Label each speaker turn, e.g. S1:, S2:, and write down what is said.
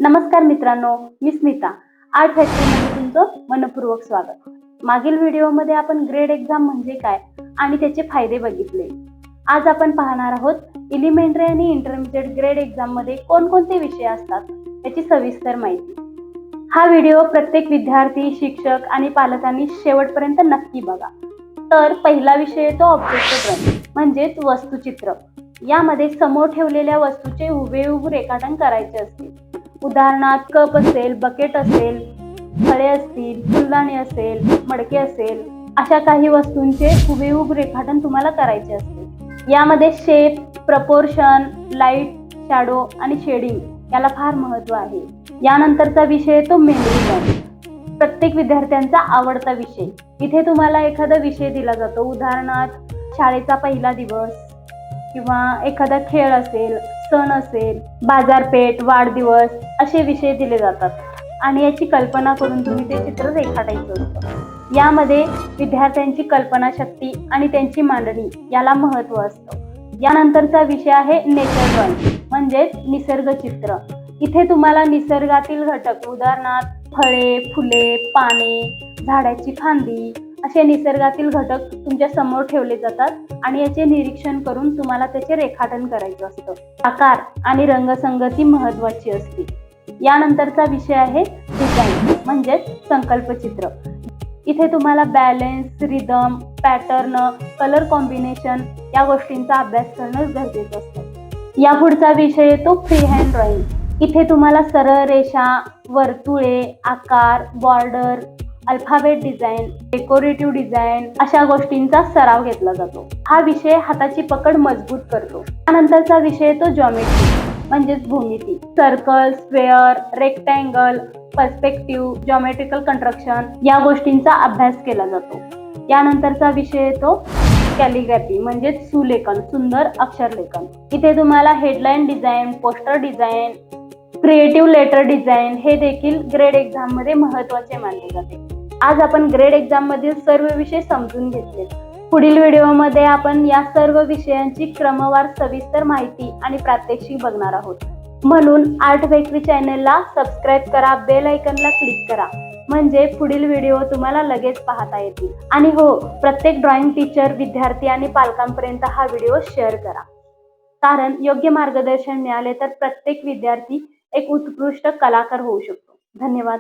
S1: नमस्कार मित्रांनो, मी स्मिता. आर्ट फॅक्टरीमध्ये तुमचं मनपूर्वक स्वागत. मागील व्हिडिओमध्ये आपण ग्रेड एक्झाम म्हणजे काय आणि त्याचे फायदे बघितले. आज आपण पाहणार आहोत एलिमेंटरी आणि इंटरमिजिएट ग्रेड एक्झाम मध्ये कोणकोणते विषय असतात याची सविस्तर माहिती. हा व्हिडिओ प्रत्येक विद्यार्थी, शिक्षक आणि पालकांनी शेवटपर्यंत नक्की बघा. तर पहिला विषय येतो ऑब्जेक्ट ड्रॉइंग म्हणजेच वस्तुचित्र. यामध्ये समोर ठेवलेल्या वस्तूचे हुबेहूब रेखाटन करायचे असते. उदाहरणार्थ कप असेल, बकेट असेल, फळे असतील, फुलदाणी असेल, मडके असेल, अशा काही वस्तूंचे हुबेहूब रेखाटन तुम्हाला करायचे असते. यामध्ये शेप, प्रपोर्शन, लाईट, शॅडो आणि शेडिंग याला फार महत्त्व आहे. यानंतरचा विषय येतो मेमरी ड्रॉइंग. प्रत्येक विद्यार्थ्यांचा आवडता विषय. इथे तुम्हाला एखादा विषय दिला जातो. उदाहरणार्थ शाळेचा पहिला दिवस किंवा एखादा खेळ असेल, सण असेल, बाजारपेठ, वाढदिवस असे विषय दिले जातात आणि याची कल्पना करून तुम्ही ते चित्र रेखाटायचं असतं. यामध्ये विद्यार्थ्यांची कल्पनाशक्ती आणि त्यांची मांडणी याला महत्त्व असतं. यानंतरचा विषय आहे नेचर ड्रॉइंग म्हणजेच निसर्ग चित्र. इथे तुम्हाला निसर्गातील घटक उदाहरणार्थ फळे, फुले, पाने, झाडाची फांदी असे निसर्गातील घटक तुमच्या समोर ठेवले जातात आणि याचे निरीक्षण करून तुम्हाला त्याचे रेखाटन करायचं असतं. आकार आणि रंगसंगती महत्त्वाची असते. यानंतरचा विषय आहे डिझाईन म्हणजेच संकल्पचित्र. इथे तुम्हाला balance, rhythm, pattern, colour combination या गोष्टींचा अभ्यास करणं गरजेचं असतं. या पुढचा विषय येतो फ्री हँड ड्रॉइंग. इथे तुम्हाला सरळ रेषा, वर्तुळे, आकार, border, alphabet design, decorative design अशा गोष्टींचा सराव घेतला जातो. हा विषय हाताची पकड मजबूत करतो. त्यानंतरचा विषय येतो जॉमेट्री म्हणजेच भूमिती. Circle, square, rectangle, perspective, geometrical construction या गोष्टींचा अभ्यास केला जातो. यानंतरचा विषय येतो कॅलिग्राफी म्हणजेच सुलेखन, सुंदर अक्षरलेखन. इथे तुम्हाला headline design, poster design, creative letter design हे देखील ग्रेड एक्झाम मध्ये महत्त्वाचे मानले जाते. आज आपण ग्रेड एक्झाम मधील सर्व विषय समजून घेतले. पुढील व्हिडिओमध्ये आपण या सर्व विषयांची क्रमवार सविस्तर माहिती आणि प्रात्यक्षिक बघणार आहोत. म्हणून आर्ट फॅक्टरी चॅनलला सबस्क्राईब करा, बेल आयकॉनला क्लिक करा म्हणजे पुढील व्हिडिओ तुम्हाला लगेच पाहता येतील. आणि हो, प्रत्येक ड्रॉइंग टीचर, विद्यार्थी आणि पालकांपर्यंत हा व्हिडिओ शेअर करा. कारण योग्य मार्गदर्शन मिळाले तर प्रत्येक विद्यार्थी एक उत्कृष्ट कलाकार होऊ शकतो. धन्यवाद.